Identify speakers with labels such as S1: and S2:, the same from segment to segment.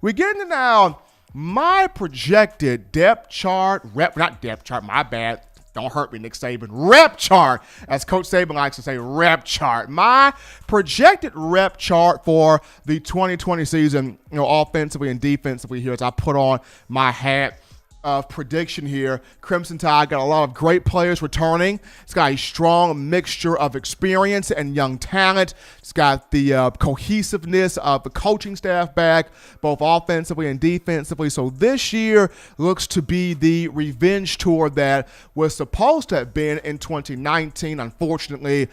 S1: we get into now my projected depth chart, not depth chart, my bad. Don't hurt me, Nick Saban. Rep chart, as Coach Saban likes to say, rep chart. My projected rep chart for the 2020 season, offensively and defensively here as I put on my hat of prediction here. Crimson Tide got a lot of great players returning. It's got a strong mixture of experience and young talent. It's got the cohesiveness of the coaching staff back, both offensively and defensively. So this year looks to be the revenge tour that was supposed to have been in 2019. Unfortunately,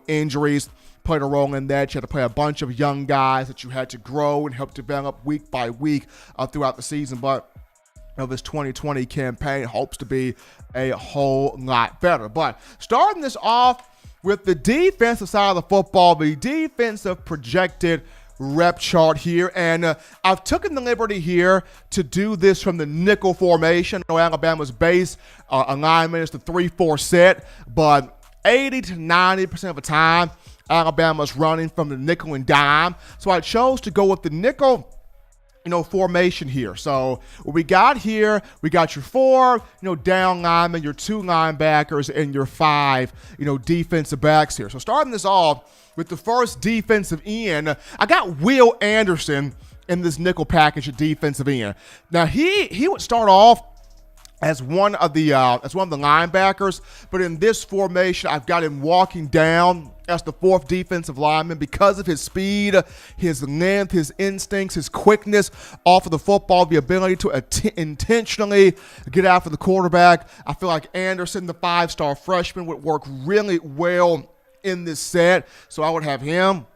S1: injuries played a role in that. You had to play a bunch of young guys that you had to grow and help develop week by week throughout the season. But this 2020 campaign hopes to be a whole lot better. But starting this off with the defensive side of the football, the defensive projected rep chart here. And I've taken the liberty here to do this from the nickel formation. I know Alabama's base alignment is the 3-4 set, but 80 to 90% of the time, Alabama's running from the nickel and dime. So I chose to go with the nickel formation here. So what we got here, we got your 4, down linemen, your 2 linebackers, and your 5, defensive backs here. So starting this off with the first defensive end, I got Will Anderson in this nickel package at defensive end. Now he would start off as one of the linebackers, but in this formation, I've got him walking down as the 4th defensive lineman because of his speed, his length, his instincts, his quickness off of the football, the ability to intentionally get after the quarterback. I feel like Anderson, the 5-star freshman, would work really well in this set, so I would have him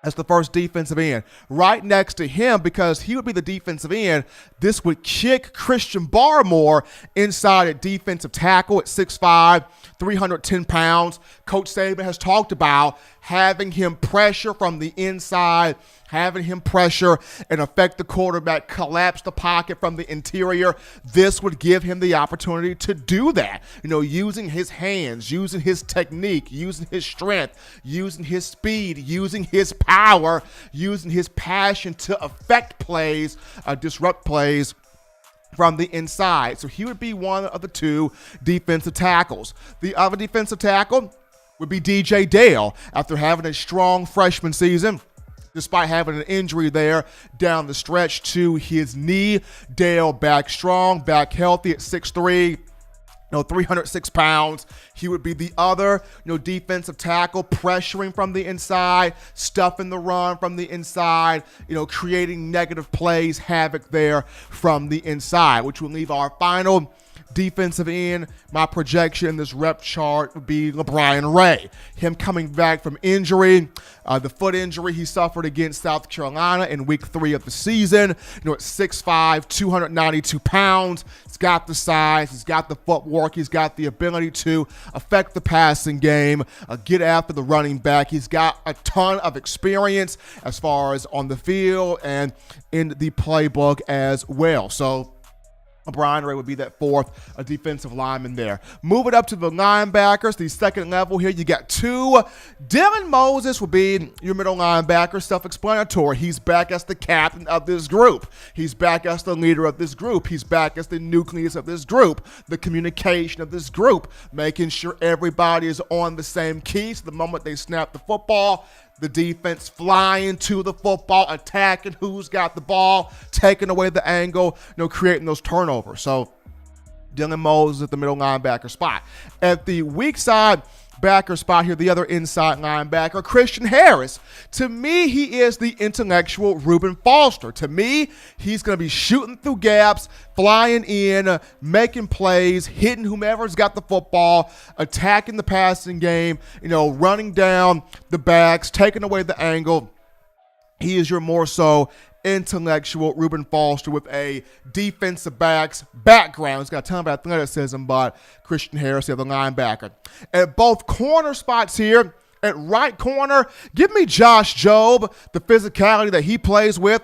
S1: as the first defensive end. Right next to him, because he would be the defensive end, this would kick Christian Barmore inside at defensive tackle at 6'5", 310 pounds. Coach Saban has talked about having him pressure from the inside, having him pressure and affect the quarterback, collapse the pocket from the interior. This would give him the opportunity to do that, using his hands, using his technique, using his strength, using his speed, using his power, using his passion to affect plays, disrupt plays from the inside. So he would be one of the 2 defensive tackles. The other defensive tackle would be DJ Dale. After having a strong freshman season, despite having an injury there down the stretch to his knee, Dale back strong, back healthy at 6'3", 306 pounds. He would be the other, defensive tackle, pressuring from the inside, stuffing the run from the inside, creating negative plays, havoc there from the inside, which will leave our final defensive end. My projection in this rep chart would be Lebron Ray. Him coming back from injury, the foot injury he suffered against South Carolina in week 3 of the season. At 6'5", 292 pounds. He's got the size, he's got the footwork, he's got the ability to affect the passing game, get after the running back. He's got a ton of experience as far as on the field and in the playbook as well. So Lebron Ray would be that 4th defensive lineman there. Moving up to the linebackers, the second level here, you got 2. Dylan Moses will be your middle linebacker, self-explanatory. He's back as the captain of this group. He's back as the leader of this group. He's back as the nucleus of this group, the communication of this group, making sure everybody is on the same key. So the moment they snap the football, the defense flying to the football, attacking who's got the ball, taking away the angle, creating those turnovers. So Dylan Moses at the middle linebacker spot. At the weak side backer spot here, the other inside linebacker, Christian Harris. To me, he is the intellectual Reuben Foster. To me, he's going to be shooting through gaps, flying in, making plays, hitting whomever's got the football, attacking the passing game, running down the backs, taking away the angle. He is your more so intellectual Reuben Foster with a defensive backs background. He's got a ton of athleticism, but Christian Harris, the other linebacker. At both corner spots here, at right corner, give me Josh Jobe, the physicality that he plays with,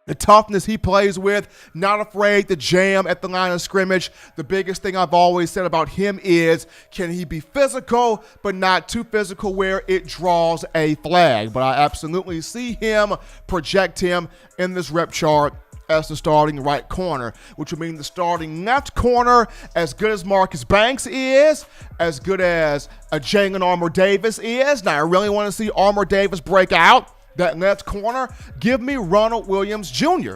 S1: the toughness he plays with, not afraid to jam at the line of scrimmage. The biggest thing I've always said about him is, can he be physical, but not too physical where it draws a flag? But I absolutely see him, project him in this rep chart as the starting right corner, which would mean the starting left corner, as good as Marcus Banks is, as good as Jalen Armour Davis is. Now, I really want to see Armour Davis break out that left corner. Give me Ronald Williams Jr.,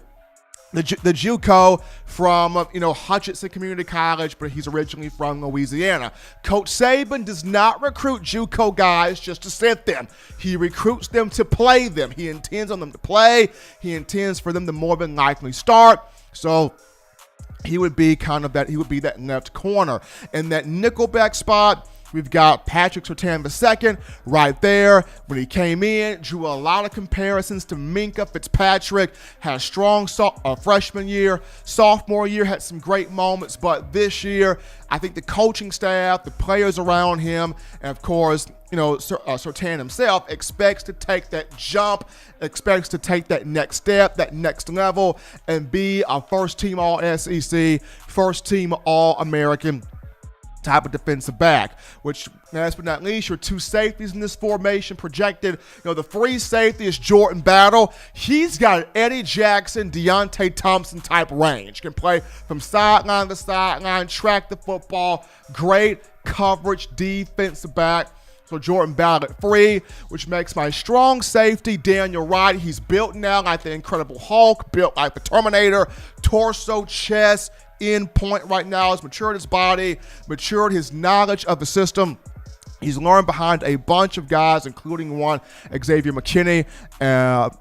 S1: the JUCO from Hutchinson Community College, but he's originally from Louisiana. Coach Saban does not recruit JUCO guys just to sit them. He recruits them to play them. He intends on them to play. He intends for them to more than likely start. So he would be that left corner. In that nickelback spot, we've got Patrick Surtain II right there. When he came in, drew a lot of comparisons to Minkah Fitzpatrick, had a strong freshman year. Sophomore year had some great moments, but this year, I think the coaching staff, the players around him, and of course, Surtain himself expects to take that jump, expects to take that next step, that next level, and be a first-team All-SEC, first-team All-American type of defensive back, which last but not least, your two safeties in this formation projected. The free safety is Jordan Battle. He's got an Eddie Jackson, Deontay Thompson type range. Can play from sideline to sideline, track the football, great coverage defensive back. So Jordan Battle at free, which makes my strong safety Daniel Wright. He's built now like the Incredible Hulk, built like the Terminator, torso, chest, in point right now. Has matured his body, matured his knowledge of the system. He's learned behind a bunch of guys, including one, Xavier McKinney,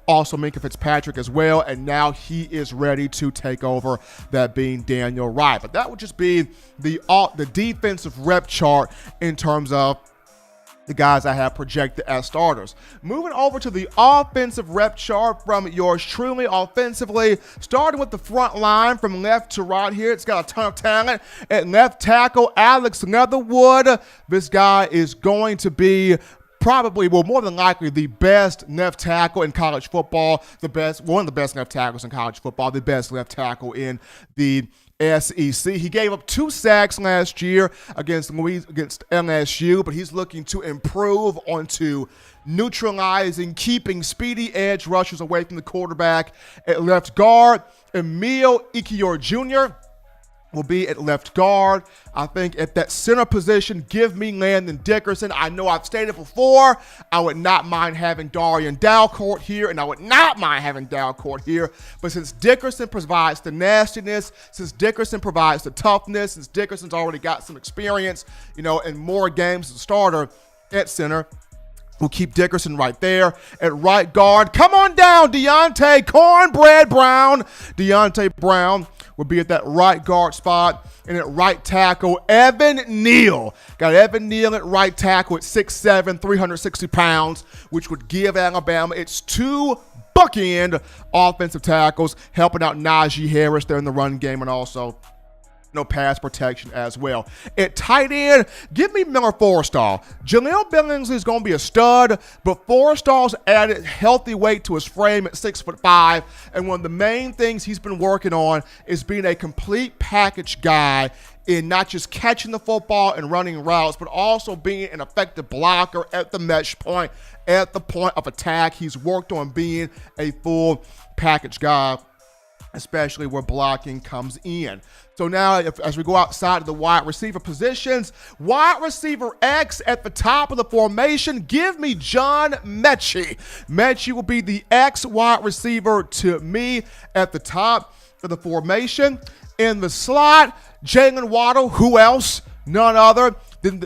S1: also Minkah Fitzpatrick as well, and now he is ready to take over, that being Daniel Wright. But that would just be the defensive rep chart in terms of the guys I have projected as starters. Moving over to the offensive rep chart from yours truly offensively, starting with the front line from left to right here. It's got a ton of talent. At left tackle, Alex Leatherwood. This guy is going to be probably, more than likely, the best left tackle in college football, one of the best left tackles in college football, the best left tackle in the SEC. He gave up 2 sacks last year against LSU, but he's looking to improve onto neutralizing, keeping speedy edge rushers away from the quarterback. At left guard, Emil Ikior Jr. will be at left guard. I think at that center position, give me Landon Dickerson. I know I've stated before, I would not mind having Darian Dalcourt here, and I would not mind having Dalcourt here. But since Dickerson provides the nastiness, since Dickerson provides the toughness, since Dickerson's already got some experience, in more games as a starter at center, we'll keep Dickerson right there. At right guard, come on down, Deontay Cornbread Brown. Deontay Brown will be at that right guard spot. And at right tackle, Evan Neal. Got Evan Neal at right tackle at 6'7", 360 pounds, which would give Alabama its 2 bookend offensive tackles, helping out Najee Harris there in the run game, and also pass protection as well. At tight end, give me Miller Forrestall. Jaleel Billingsley is going to be a stud, but Forrestall's added healthy weight to his frame at 6'5", and one of the main things he's been working on is being a complete package guy in not just catching the football and running routes, but also being an effective blocker at the mesh point, at the point of attack. He's worked on being a full package guy, especially where blocking comes in. So now, as we go outside of the wide receiver positions, wide receiver X at the top of the formation, give me John Metchie. Metchie will be the X wide receiver to me at the top of the formation. In the slot, Jalen Waddle, who else? None other than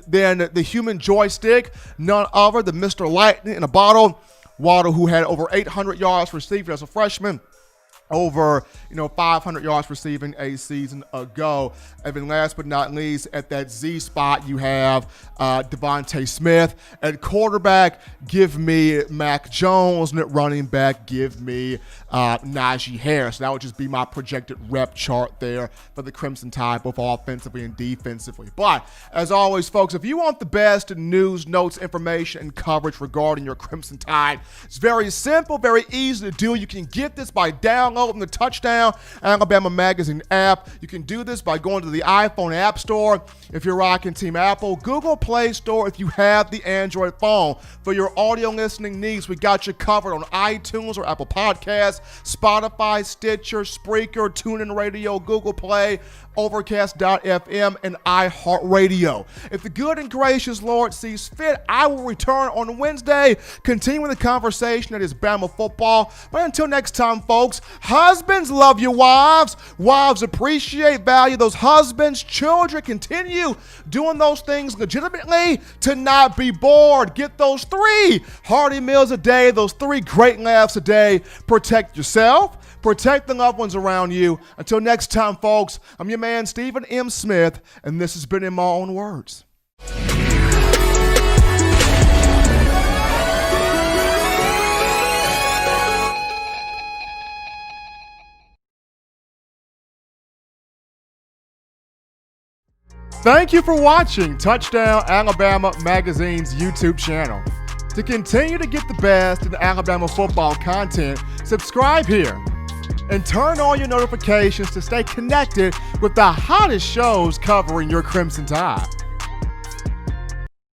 S1: the human joystick, none other than Mr. Lightning in a bottle. Waddle, who had over 800 yards received as a freshman, over 500 yards receiving a season ago. And then last but not least, at that Z spot, you have Devontae Smith. At quarterback, give me Mac Jones. And at running back, give me Najee Harris. That would just be my projected rep chart there for the Crimson Tide, both offensively and defensively. But as always, folks, if you want the best news, notes, information, and coverage regarding your Crimson Tide, it's very simple, very easy to do. You can get this by downloading downloading the Touchdown Alabama Magazine app. You can do this by going to the iPhone App Store if you're rocking Team Apple, Google Play Store if you have the Android phone. For your audio listening needs, we got you covered on iTunes or Apple Podcasts, Spotify, Stitcher, Spreaker, TuneIn Radio, Google Play, Overcast.fm, and iHeartRadio. If the good and gracious Lord sees fit, I will return on Wednesday, continuing the conversation that is Bama football. But until next time, folks, husbands love your wives. Wives appreciate, value those husbands. Children continue doing those things legitimately to not be bored. Get those 3 hearty meals a day, those 3 great laughs a day. Protect yourself. Protect the loved ones around you. Until next time, folks, I'm your man, Stephen M. Smith, and this has been In My Own Words. Thank you for watching Touchdown Alabama Magazine's YouTube channel. To continue to get the best in Alabama football content, subscribe here and turn on your notifications to stay connected with the hottest shows covering your Crimson Tide.